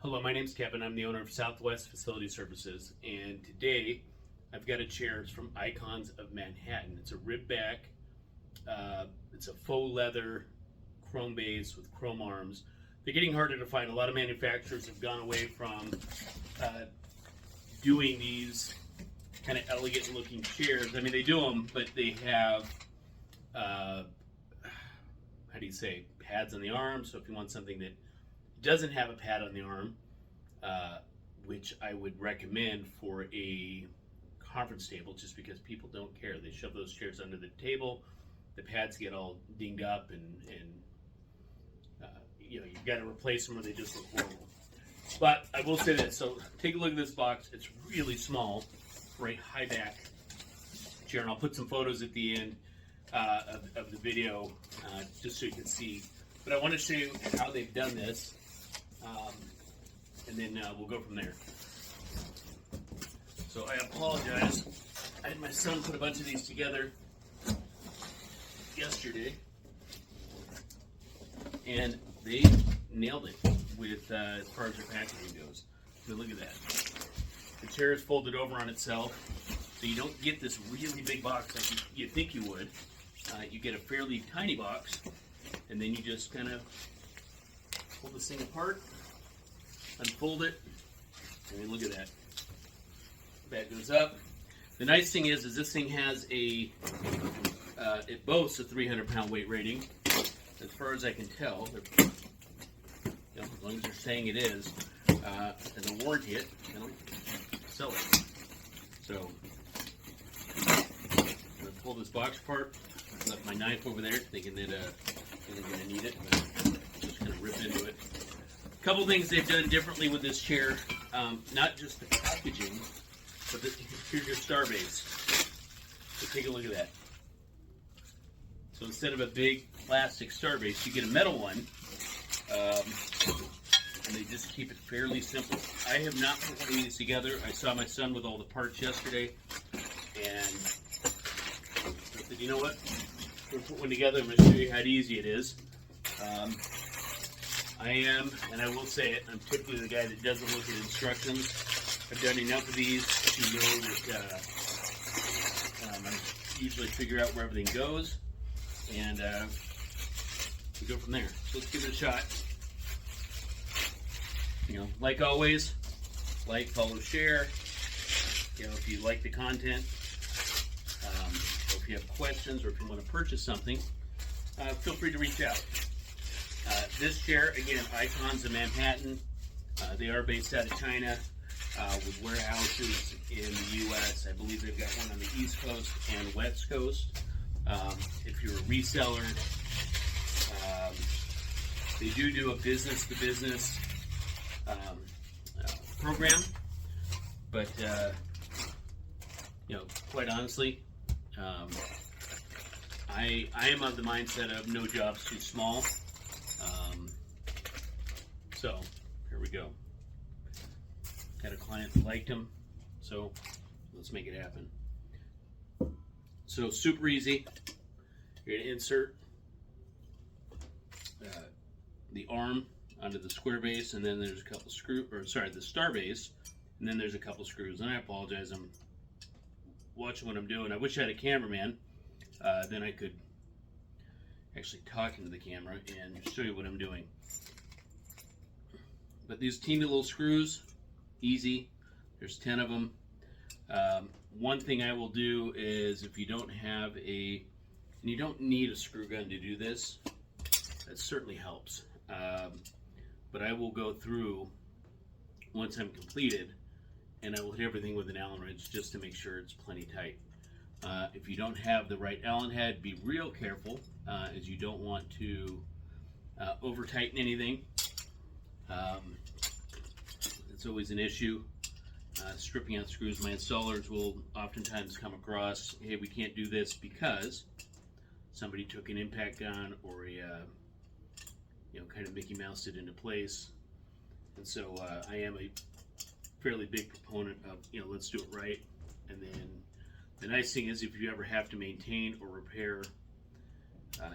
Hello, my name's Kevin. I'm the owner of Southwest Facility Services, and today I've got a chair. It's from Icons of Manhattan. It's a rib back. It's a faux leather chrome base with chrome arms. They're getting harder to find. A lot of manufacturers have gone away from doing these kind of elegant looking chairs. I mean, they do them, but they have how do you say, pads on the arm. So if you want something that doesn't have a pad on the arm, which I would recommend for a conference table, just because people don't care. They shove those chairs under the table, the pads get all dinged up, and you've got to replace them or they just look horrible. But I will say this, so take a look at this box. It's really small for a high back chair, and I'll put some photos at the end of the video just so you can see. But I want to show you how they've done this. And then we'll go from there. So I apologize. I had my son put a bunch of these together yesterday, and they nailed it with as far as their packaging goes. So look at that. The chair is folded over on itself, so you don't get this really big box like you think you would. You get a fairly tiny box, and then you just kind of pull this thing apart, unfold it, and look at that. Back goes up. The nice thing is this thing has it boasts a 300-pound weight rating. As far as I can tell, as long as they're saying it is, and the warranty it, sell it. So, I'm going to pull this box apart. I left my knife over there, thinking that I'm going to need it, but just going to rip into it. A couple things they've done differently with this chair, not just the packaging, but here's your star base. So take a look at that. So instead of a big plastic star base, you get a metal one, and they just keep it fairly simple. I have not put one of these together. I saw my son with all the parts yesterday, and I said, you know what? We're going to put one together. I'm going to show you how easy it is. I am, and I will say it, I'm typically the guy that doesn't look at instructions. I've done enough of these to know that I usually figure out where everything goes, and we go from there. So let's give it a shot. Like always, like, follow, share. If you like the content, or if you have questions, or if you want to purchase something, feel free to reach out. This chair, again, Icons of Manhattan. They are based out of China with warehouses in the U.S. I believe they've got one on the East Coast and West Coast. If you're a reseller, they do a business-to-business program. But, quite honestly, I am of the mindset of no job's too small. So here we go. Got a client that liked them, so let's make it happen. So super easy. You're going to insert the arm onto the square base, and then there's a couple the star base, and then there's a couple screws. And I apologize, I'm watching what I'm doing. I wish I had a cameraman, then I could actually talk into the camera and show you what I'm doing. But these teeny little screws, easy. There's 10 of them. One thing I will do is, if you don't have and you don't need a screw gun to do this, that certainly helps. But I will go through once I'm completed, and I will hit everything with an Allen wrench just to make sure it's plenty tight. If you don't have the right Allen head, be real careful, as you don't want to over tighten anything. It's always an issue. Stripping out screws. My installers will oftentimes come across, hey, we can't do this because somebody took an impact gun, or kind of Mickey Moused it into place. And so I am a fairly big proponent of, let's do it right. And then the nice thing is, if you ever have to maintain or repair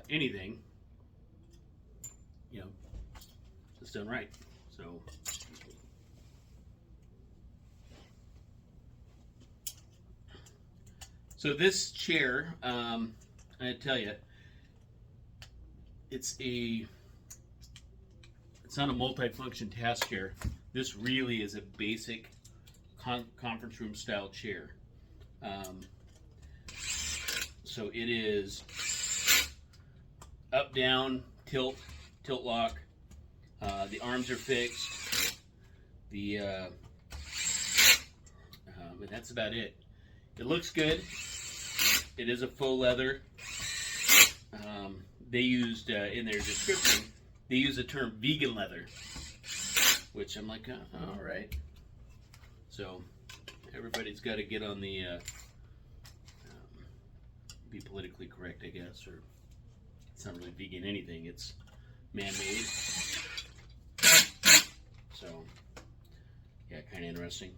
anything, it's done right. So So this chair, I tell you, it's not a multi-function task chair. This really is a basic conference room style chair. So it is up, down, tilt lock. The arms are fixed. And that's about it. It looks good. It is a faux leather. They used in their description, they use the term vegan leather, which I'm like, all right. So everybody's got to get on the be politically correct, I guess, or it's not really vegan anything. It's man-made. So yeah, kind of interesting.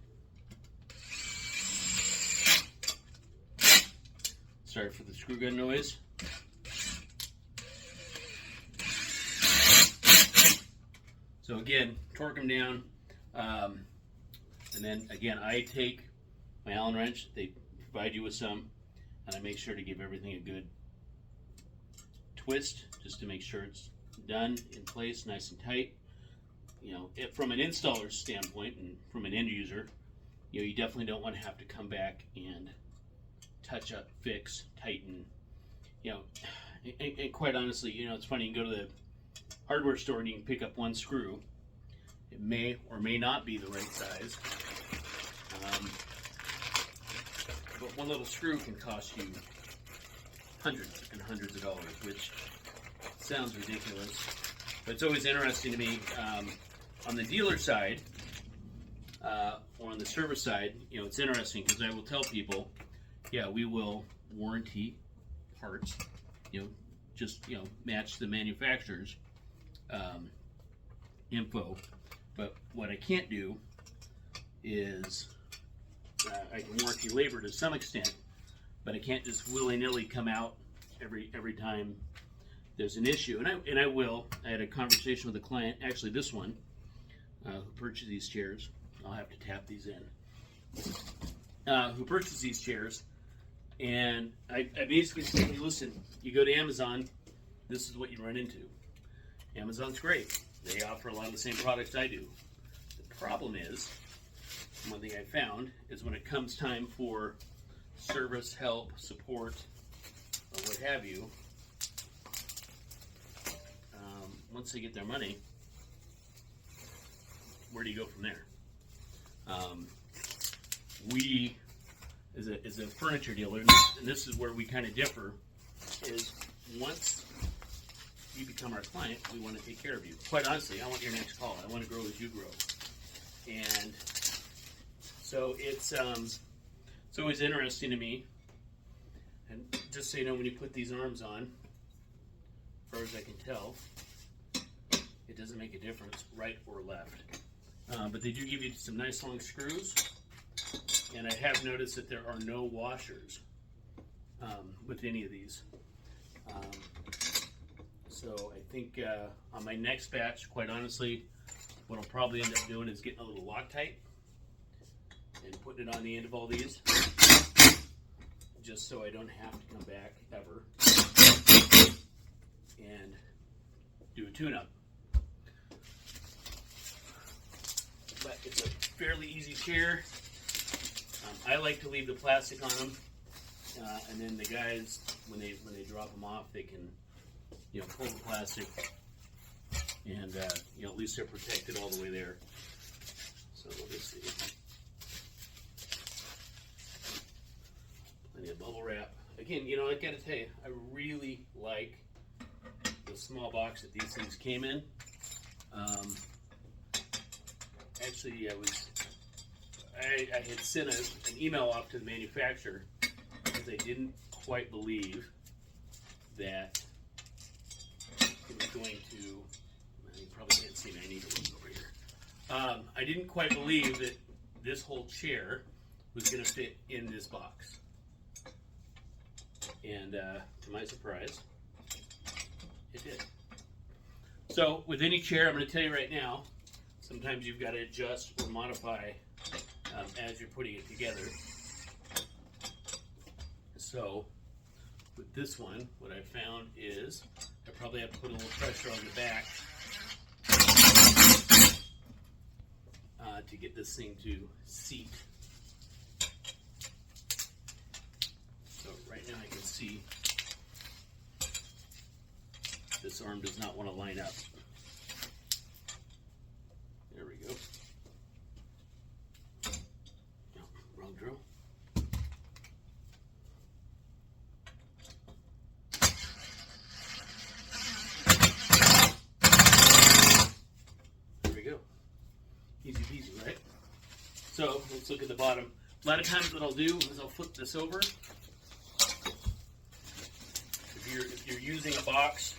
Sorry for the screw gun noise. So again, torque them down, and then again, I take my Allen wrench. They provide you with some, and I make sure to give everything a good twist, just to make sure it's done in place, nice and tight. You know, from an installer's standpoint and from an end user, you know, you definitely don't want to have to come back and touch up, fix, tighten. You know, and quite honestly, you know, it's funny. You can go to the hardware store and you can pick up one screw. It may or may not be the right size, but one little screw can cost you hundreds and hundreds of dollars, which sounds ridiculous, but it's always interesting to me. On the dealer side or on the service side, you know, it's interesting because I will tell people, yeah, we will warranty parts, you know, just, you know, match the manufacturer's info. But what I can't do is I can warranty labor to some extent, but I can't just willy-nilly come out every time there's an issue. And I will. I had a conversation with a client, actually this one, who purchased these chairs. I'll have to tap these in. Who purchased these chairs, and I basically said, hey, listen, you go to Amazon, this is what you run into. Amazon's great. They offer a lot of the same products I do. The problem is, one thing I found, is when it comes time for service, help, support, or what have you, once they get their money, where do you go from there? We, as a furniture dealer, and this is where we kind of differ, is once you become our client, we want to take care of you. Quite honestly, I want your next call. I want to grow as you grow. And so it's always interesting to me. And just so you know, when you put these arms on, as far as I can tell, it doesn't make a difference, right or left. But they do give you some nice long screws. And I have noticed that there are no washers with any of these. So I think on my next batch, quite honestly, what I'll probably end up doing is getting a little Loctite and putting it on the end of all these, just so I don't have to come back ever and do a tune-up. But it's a fairly easy chair. I like to leave the plastic on them, and then the guys, when they drop them off, they can, you know, pull the plastic, and you know, at least they're protected all the way there. So we'll just see. Plenty of bubble wrap. Again, you know, I gotta tell you, I really like the small box that these things came in. Actually, I had sent an email off to the manufacturer because I didn't quite believe that it was going to. You probably can't see me. I need to look over here. I didn't quite believe that this whole chair was going to fit in this box, and to my surprise, it did. So with any chair, I'm going to tell you right now, sometimes you've got to adjust or modify as you're putting it together. So with this one, what I found is I probably have to put a little pressure on the back to get this thing to seat. So right now I can see this arm does not want to line up. There we go. No, wrong drill. There we go. Easy peasy, right? So let's look at the bottom. A lot of times what I'll do is I'll flip this over. If you're using a box,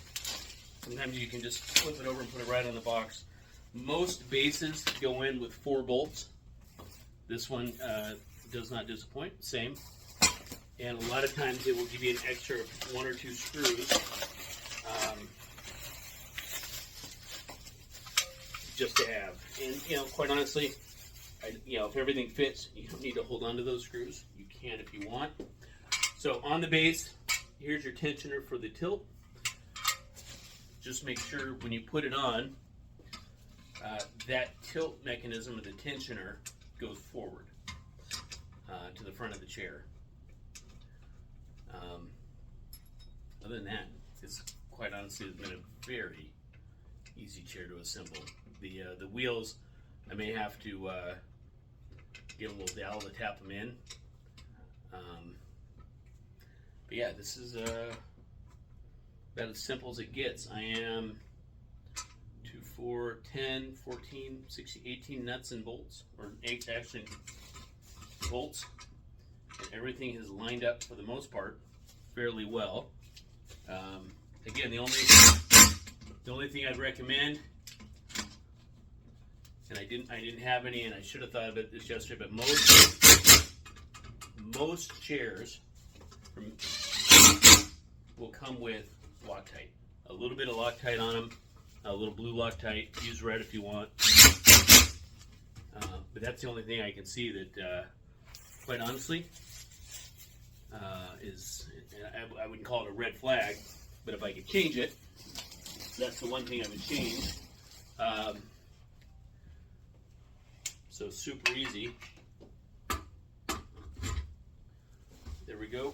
sometimes you can just flip it over and put it right on the box. Most bases go in with 4 bolts. This one does not disappoint, same. And a lot of times it will give you an extra 1 or 2 screws just to have. And quite honestly, if everything fits, you don't need to hold on to those screws. You can if you want. So on the base, here's your tensioner for the tilt. Just make sure when you put it on, that tilt mechanism of the tensioner goes forward to the front of the chair. Other than that, it's quite honestly has been a very easy chair to assemble. The wheels, I may have to get a little dowel to tap them in. But yeah, this is about as simple as it gets. I am 2, 4, 10, 14, 16, 18 nuts and bolts, or 8 actually bolts. And everything is lined up for the most part fairly well. Again, the only thing I'd recommend, and I didn't have any, and I should have thought about this yesterday, but most chairs will come with Loctite. A little bit of Loctite on them, a little blue Loctite. Use red if you want. But that's the only thing I can see that, quite honestly, I wouldn't call it a red flag, but if I could change it, that's the one thing I would change. So super easy. There we go.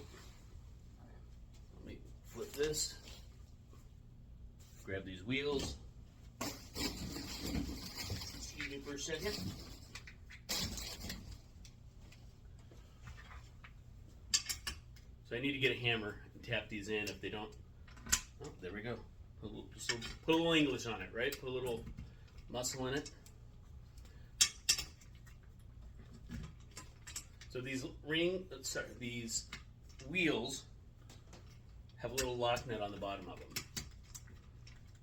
Let me flip this. Grab these wheels. Excuse me for a second. So I need to get a hammer and tap these in if they don't. Oh, there we go. Put a little English on it, right? Put a little muscle in it. So these these wheels have a little lock nut on the bottom of them.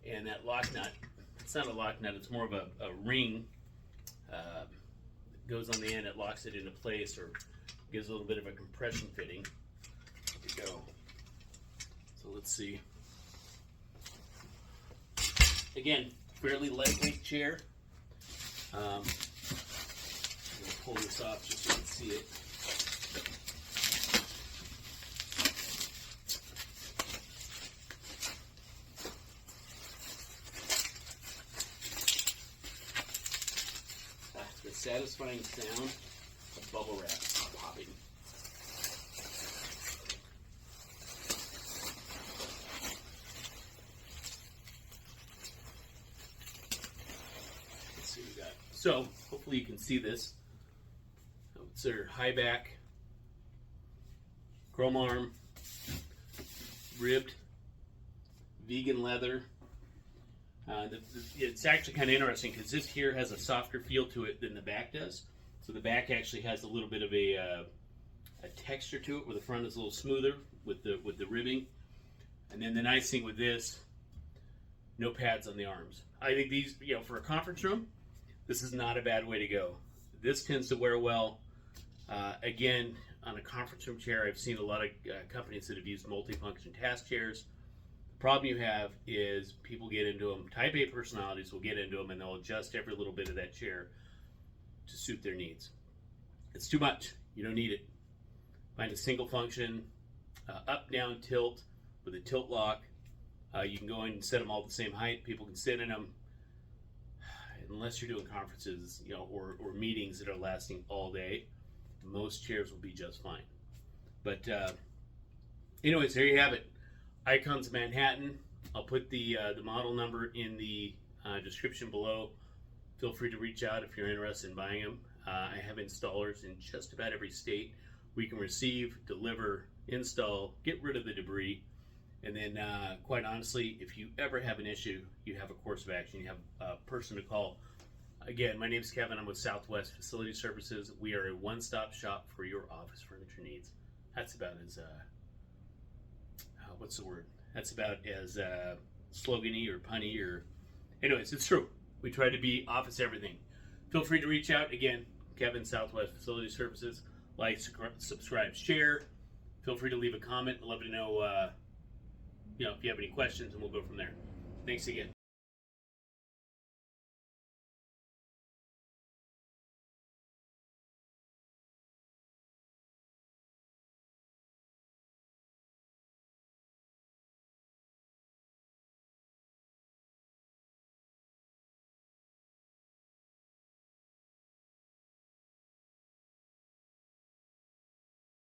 And that lock nut, it's not a lock nut, it's more of a ring. It goes on the end, it locks it into place or gives a little bit of a compression fitting. There we go. So let's see. Again, fairly lightweight chair. I'm going to pull this off just so you can see it. The satisfying sound of bubble wrap popping. Let's see what we got. So hopefully you can see this. It's their high back, chrome arm, ribbed, vegan leather. It's actually kind of interesting because this here has a softer feel to it than the back does. So the back actually has a little bit of a texture to it, where the front is a little smoother with the ribbing. And then the nice thing with this, no pads on the arms. I think these, for a conference room, this is not a bad way to go. This tends to wear well. Again, on a conference room chair, I've seen a lot of companies that have used multifunction task chairs. The problem you have is people get into them, type A personalities will get into them, and they'll adjust every little bit of that chair to suit their needs. It's too much. You don't need it. Find a single function, up down tilt with a tilt lock. You can go in and set them all the same height. People can sit in them, unless you're doing conferences, or meetings that are lasting all day. Most chairs will be just fine. But anyways, there you have it. Icons of Manhattan. I'll put the model number in the description below. Feel free to reach out if you're interested in buying them. I have installers in just about every state. We can receive, deliver, install, get rid of the debris. And then, quite honestly, if you ever have an issue, you have a course of action. You have a person to call. Again, my name is Kevin. I'm with Southwest Facility Services. We are a one-stop shop for your office furniture needs. That's about as, what's the word? That's about as slogany or punny or... Anyways, it's true. We try to be office everything. Feel free to reach out. Again, Kevin, Southwest Facility Services. Like, subscribe, share. Feel free to leave a comment. I'd love to know, if you have any questions, and we'll go from there. Thanks again.